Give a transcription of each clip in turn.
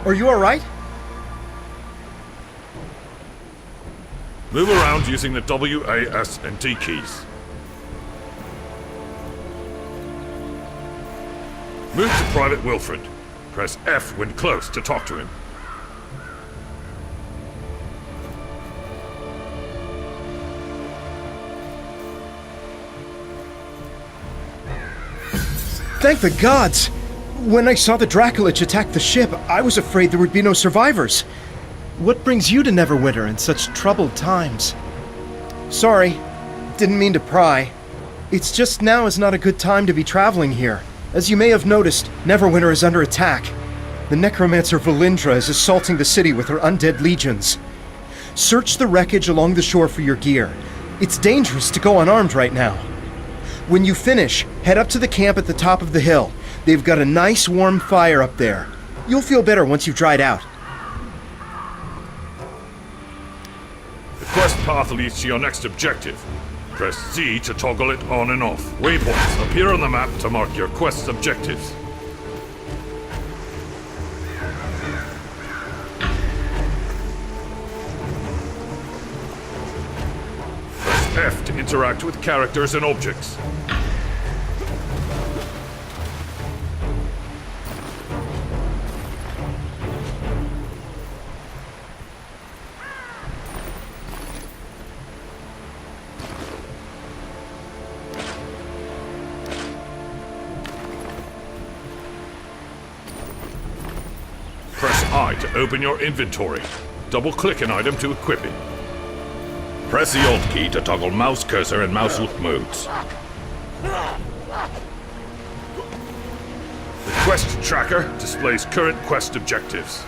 Are you alright? Move around using the W, A, S, and D keys. Move to Private Wilfred. Press F when close to talk to him. Thank the gods! When I saw the Dracolich attack the ship, I was afraid there would be no survivors. What brings you to Neverwinter in such troubled times? Sorry, didn't mean to pry. It's just now is not a good time to be traveling here. As you may have noticed, Neverwinter is under attack. The necromancer Valindra is assaulting the city with her undead legions. Search the wreckage along the shore for your gear. It's dangerous to go unarmed right now. When you finish, head up to the camp at the top of the hill. They've got a nice warm fire up there. You'll feel better once you've dried out. The quest path leads to your next objective. Press Z to toggle it on and off. Waypoints appear on the map to mark your quest's objectives. Press F to interact with characters and objects. Press I to open your inventory. Double-click an item to equip it. Press the Alt key to toggle mouse cursor and mouse look modes. The quest tracker displays current quest objectives.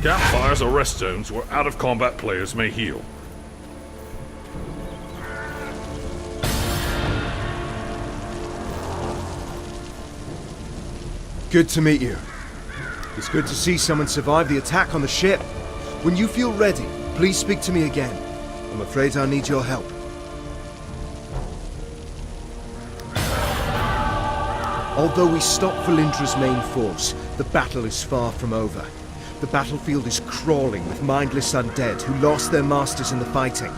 Campfires or rest zones where out-of-combat players may heal. Good to meet you. It's good to see someone survive the attack on the ship. When you feel ready, please speak to me again. I'm afraid I need your help. Although we stopped Valindra's main force, the battle is far from over. The battlefield is crawling with mindless undead who lost their masters in the fighting.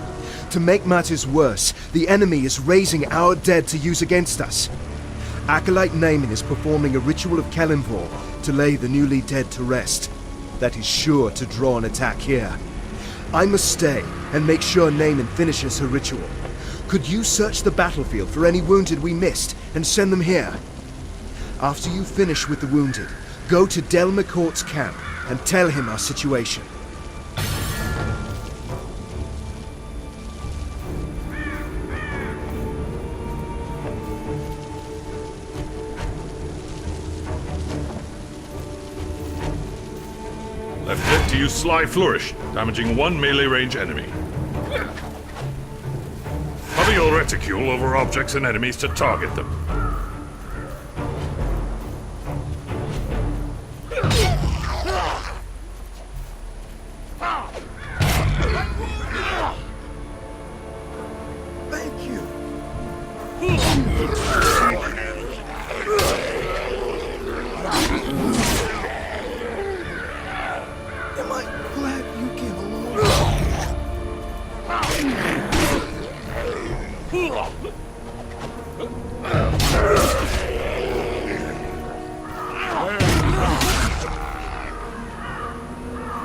To make matters worse, the enemy is raising our dead to use against us. Acolyte Naaman is performing a ritual of Kelimvor to lay the newly dead to rest. That is sure to draw an attack here. I must stay and make sure Naaman finishes her ritual. Could you search the battlefield for any wounded we missed and send them here? After you finish with the wounded, go to Del McCourt's camp and tell him our situation. Left click to use Sly Flourish, damaging one melee range enemy. Hover your reticule over objects and enemies to target them. Thank you. Am I glad you came along?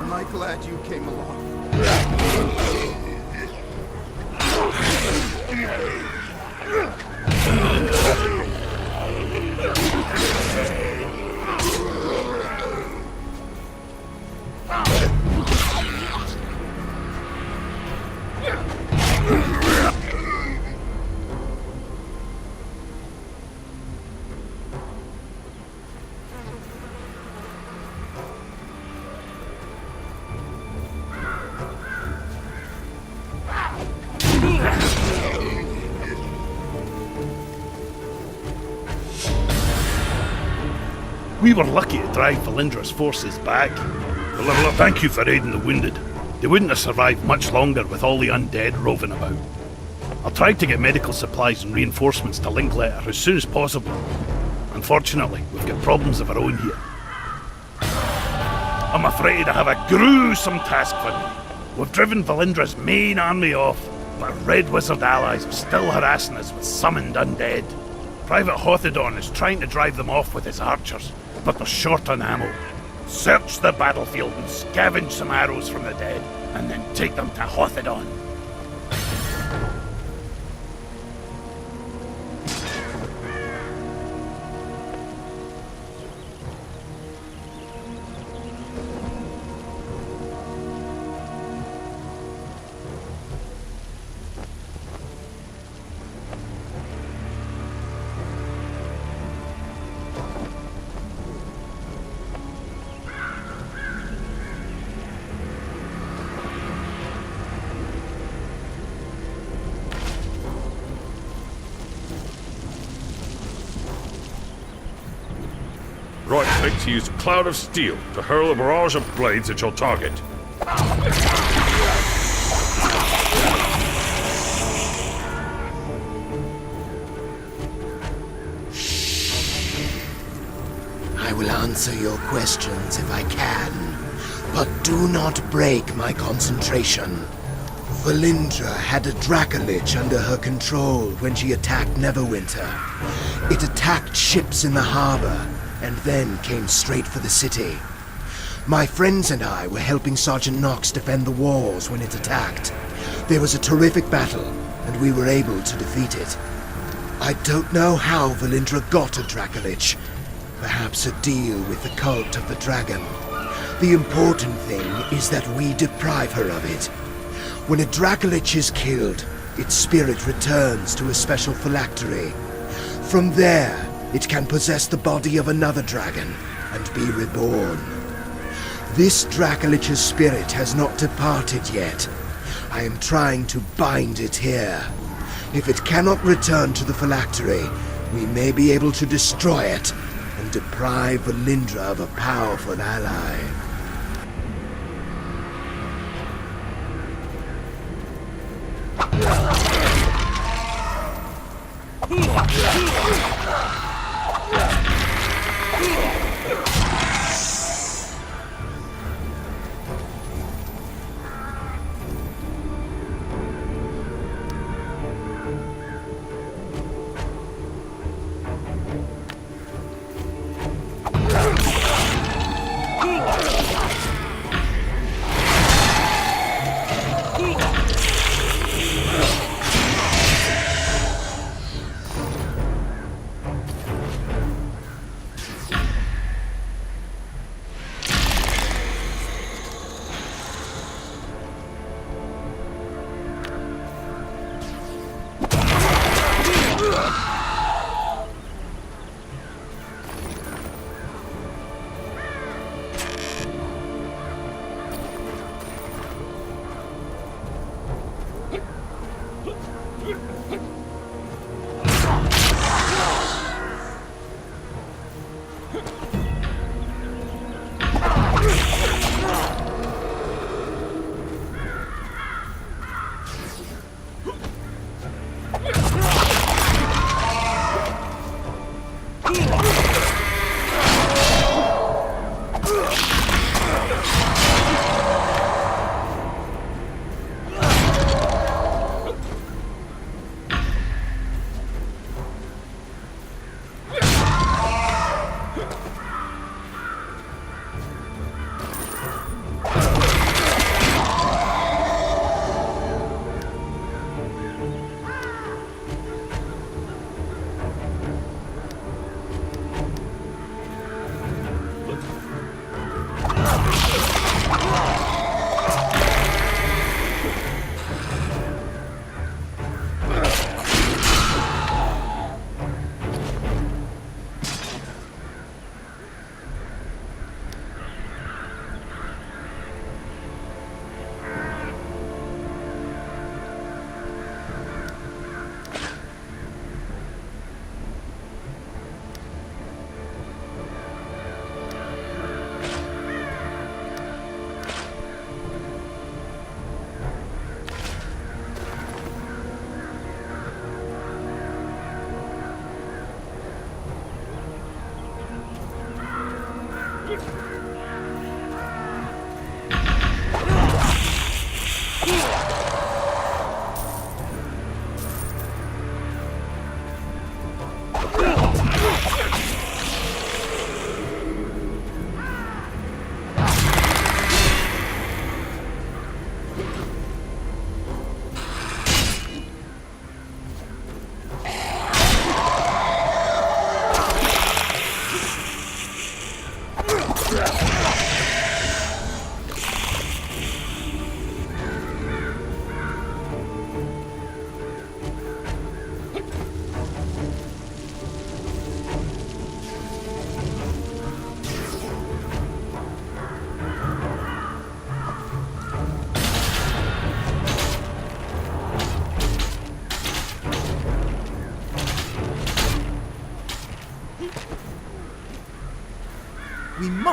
Am I glad you came along? We were lucky to drive Valindra's forces back. Well, thank you for aiding the wounded. They wouldn't have survived much longer with all the undead roving about. I'll try to get medical supplies and reinforcements to Linkletter as soon as possible. Unfortunately, we've got problems of our own here. I'm afraid I have a gruesome task for you. We've driven Valindra's main army off, but Red Wizard allies are still harassing us with summoned undead. Private Hothedon is trying to drive them off with his archers, but they're short on ammo. Search the battlefield and scavenge some arrows from the dead, and then take them to Hothedon. Right click to use Cloud of Steel to hurl a barrage of blades at your target. I will answer your questions if I can, but do not break my concentration. Valindra had a Dracolich under her control when she attacked Neverwinter. It attacked ships in the harbor, and then came straight for the city. My friends and I were helping Sergeant Knox defend the walls when it attacked. There was a terrific battle, and we were able to defeat it. I don't know how Valindra got a Dracolich. Perhaps a deal with the cult of the dragon. The important thing is that we deprive her of it. When a Dracolich is killed, its spirit returns to a special phylactery. From there, it can possess the body of another dragon and be reborn. This Dracolich's spirit has not departed yet. I am trying to bind it here. If it cannot return to the phylactery, we may be able to destroy it and deprive Valindra of a powerful ally.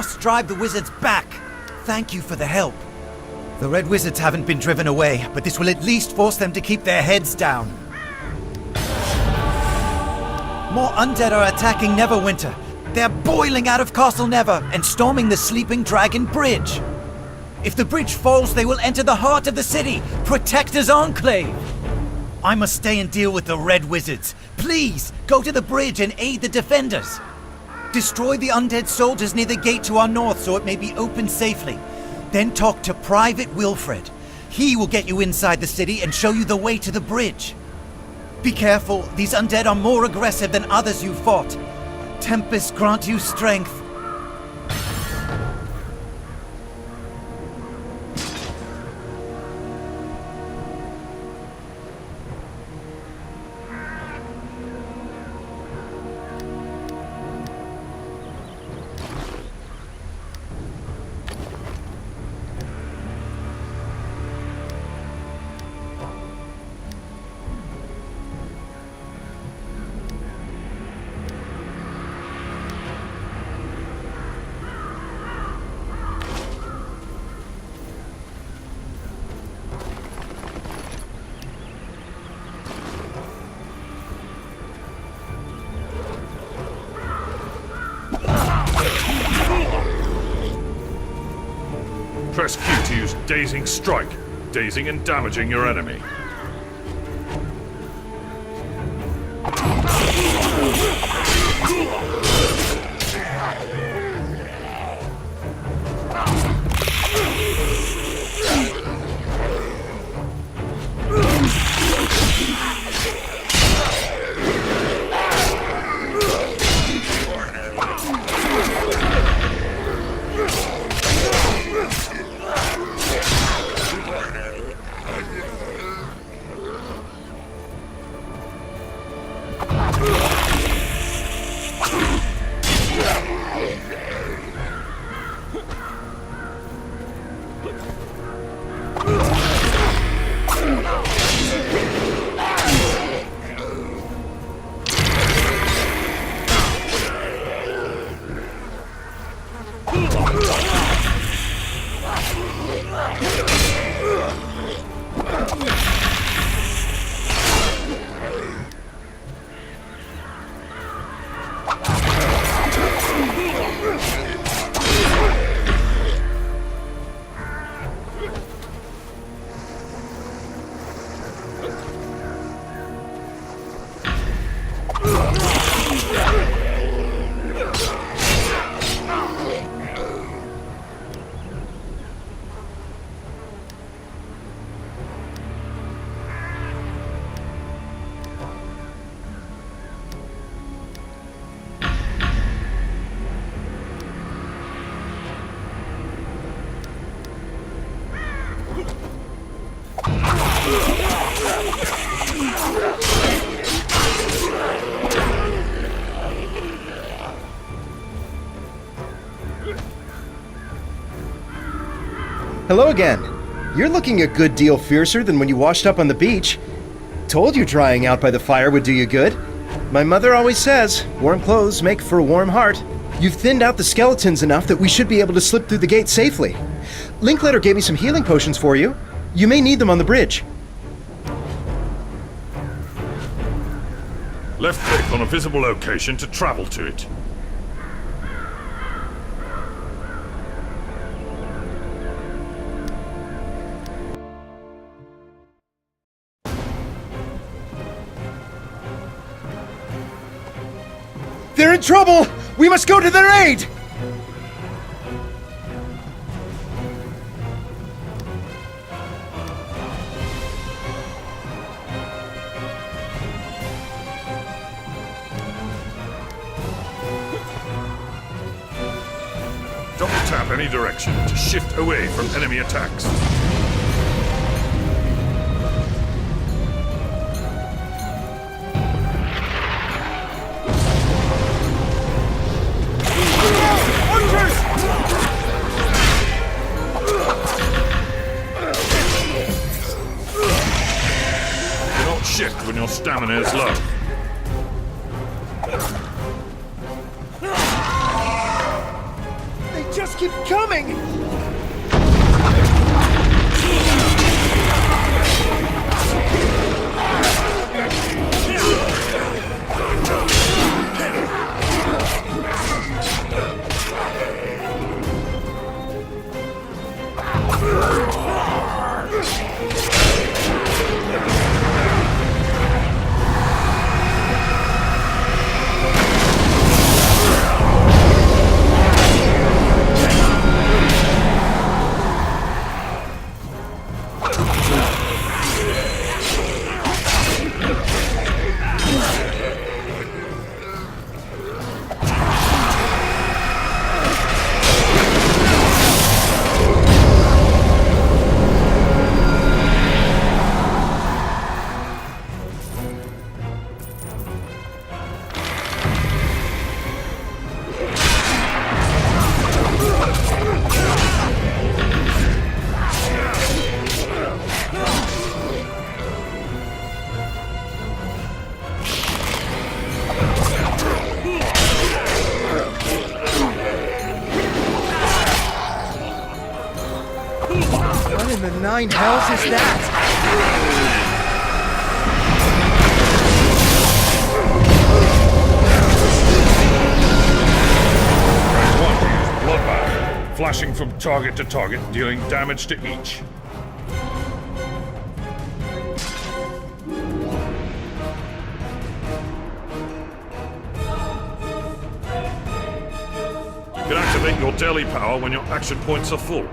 must drive the wizards back. Thank you for the help. The Red Wizards haven't been driven away, but this will at least force them to keep their heads down. More undead are attacking Neverwinter. They're boiling out of Castle Never and storming the Sleeping Dragon Bridge. If the bridge falls, they will enter the heart of the city, Protector's Enclave. I must stay and deal with the Red Wizards. Please, go to the bridge and aid the defenders. Destroy the undead soldiers near the gate to our north so it may be opened safely. Then talk to Private Wilfred. He will get you inside the city and show you the way to the bridge. Be careful, these undead are more aggressive than others you fought. Tempest grant you strength. Press Q to use Dazing Strike, dazing and damaging your enemy. Hello again. You're looking a good deal fiercer than when you washed up on the beach. Told you drying out by the fire would do you good. My mother always says, warm clothes make for a warm heart. You've thinned out the skeletons enough that we should be able to slip through the gate safely. Linkletter gave me some healing potions for you. You may need them on the bridge. Left click on a visible location to travel to it. They're in trouble! We must go to their aid! Double tap any direction to shift away from enemy attacks. Shift when your stamina is low. They guards keep coming! What in the nine hells is that? One to use bloodbath, flashing from target to target, dealing damage to each. You can activate your daily power when your action points are full.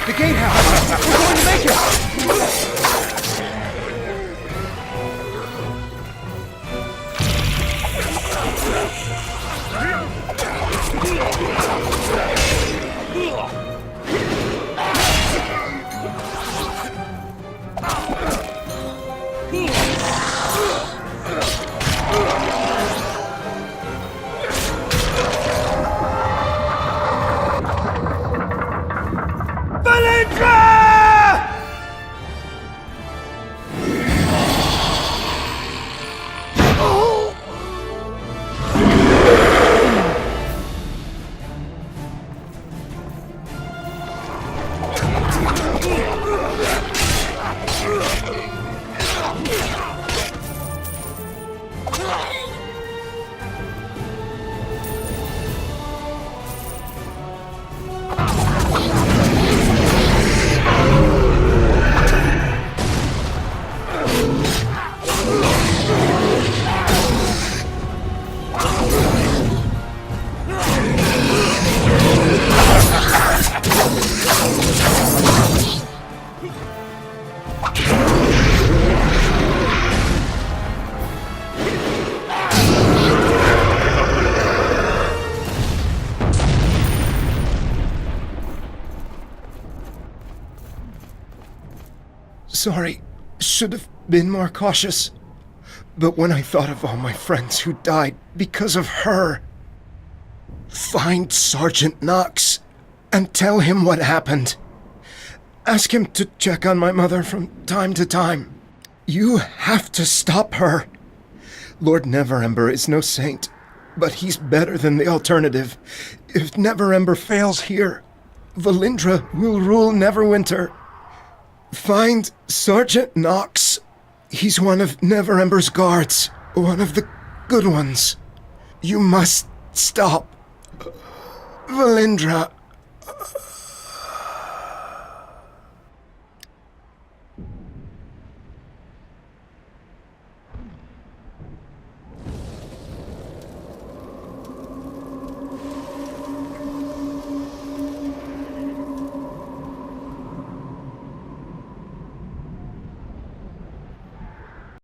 The gatehouse! We're going to make it! Sorry, should have been more cautious. But when I thought of all my friends who died because of her... Find Sergeant Knox and tell him what happened. Ask him to check on my mother from time to time. You have to stop her. Lord Neverember is no saint, but he's better than the alternative. If Neverember fails here, Valindra will rule Neverwinter. Find Sergeant Knox. He's one of Neverember's guards, one of the good ones. You must stop Valindra.